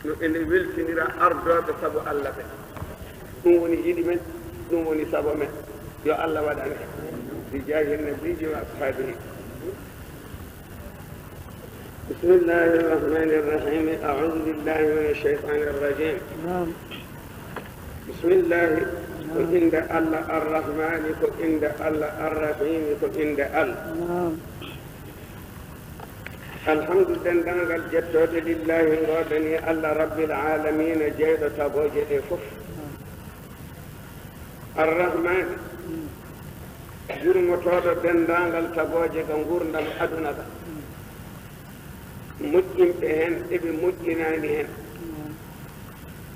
no ene weltinira ardoɓe saabu Allah ɓe ɗum woni yiɗi men ɗum woni saabu men yo Allah waɗan bi jahi nabiyyi wa ashabihi. بسم الله الرحمن الرحيم أعوذ بالله من الشيطان الرجيم. بسم الله وإند الله الرحمن وإند الله الرحيم وإند الله الحمد لله الجدود لله غادني الله رب العالمين جيد تبوجد فف الرحمن جرم طول دندان تبوجد غورندم أدنى مجين بهن ابي مجيناني هن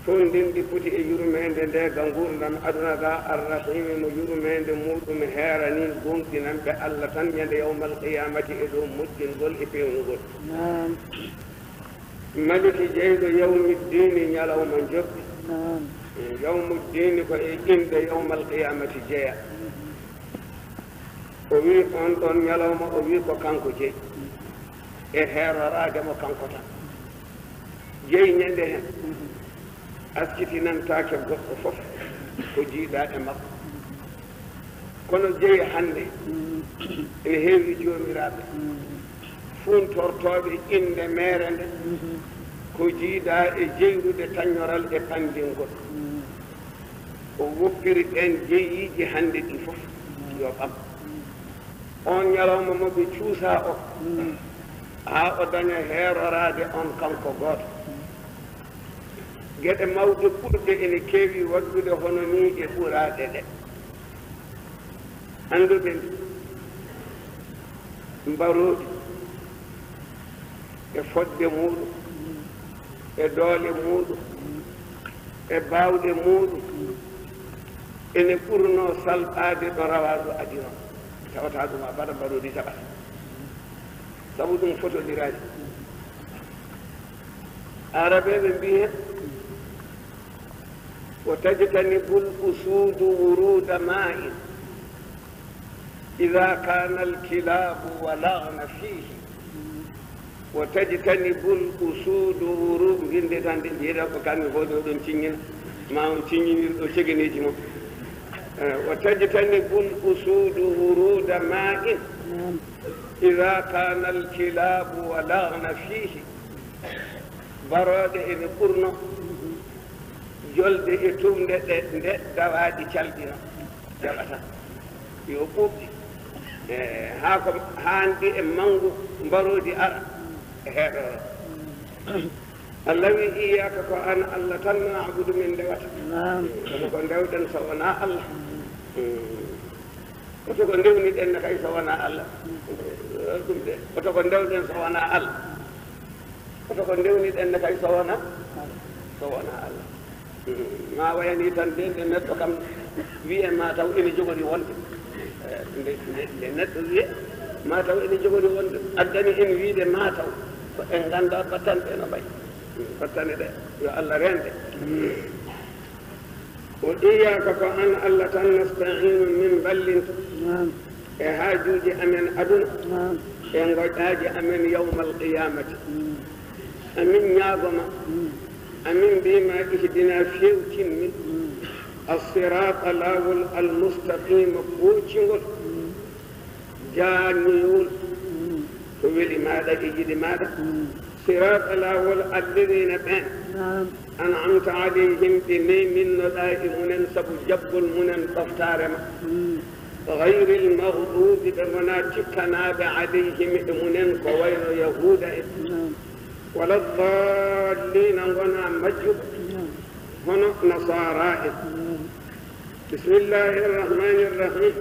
فوندين دي فوتي يورمende de gangurdam aduna ga arrahim mo yurmende mudum herani gonkinan be Allah tan yande yawmal qiyamati edo mujjin gol e pewnugol maliki jeydo yawmiddin nyalawma jobbi yawmuddin ko e inde yawmal qiyamati jeya o wi on don nyalawma o wi ko kanko je e heerorade mo kanko tan jeyi ñande hen askitinantake goɗɗo fof ko jiiɗa e makko kono jeyi hande ene heewi jomiraɓe funtortoɓe inde mere nde ko jiiɗa e jeyrude tañoral e pandingol o woppiri ɗen jeyiji hande ɗi fof yo ɓam on ñalawma moɓe cuusa o ha o daña heerorade on kanko gooto gueɗe mawɗe ɓurɗe ene keewi waddude hono ni e ɓuraɗe ɗe anduɓe mbaroɗi e fodde muɗum e doole muɗum e bawɗe muɗum ene ɓurno salɓade ɗo rawaɗo adino tawata ɗum a mbaɗa mbaroɗi taɓata sabu ɗum fotodiraji araɓeɓe mbi hen wo tajtanibu l'usudu wuruda ma'in ida kana alkilabu walagna fihi wo tajtanibu l'usudu wurudu winde tan de jeeɗa ko kamɓe fo ɗo ɗon ciññina ma on ciññinir ɗo cegeneji mum wo tajtanibu l'usudu wuruda ma'in إذا كان الكلاب ولغن فيه براد إن قرن جلد إتوم دوادي شالدنا جبتا يوقف هاكم هاندي مانغو برودي أرى الذي إياك فأنا الله تنا نعبد من دوات كما دودا سوانا الله وتكون دوني أنك سوانا الله oto ko ndewɗen so wona Allah oto ko ndewnit en ne kay so wona Allah ma wayani tan de neɗɗo kam wiye ma taw ene jogori wonde nde neɗɗo wiye ma taw ene jogori wonde addani en wiide ma taw ko en ganda battanɓe no ɓay battane ɗe yo Allah rende o iyaka ko an Allah tan nasta'inu min ballinto e haajuji amen aduna e goƴaji amen yawmal qiyamati amin ñaagoma amin mbima ihdina fewtinmin assirata lawol almustaqima kuucingol jaanniwol ko weli maɗa e yiɗi maɗa sirata lawol alladina ɓen an'amta alayhim ɓe meminnoɗa e munen saabu jabbol munen ɗoftarema غير المغضوب بمناتقنا عليهم إمنن كوين يهود ولا الضالين ونا مجد هنا نصارى بسم الله الرحمن الرحيم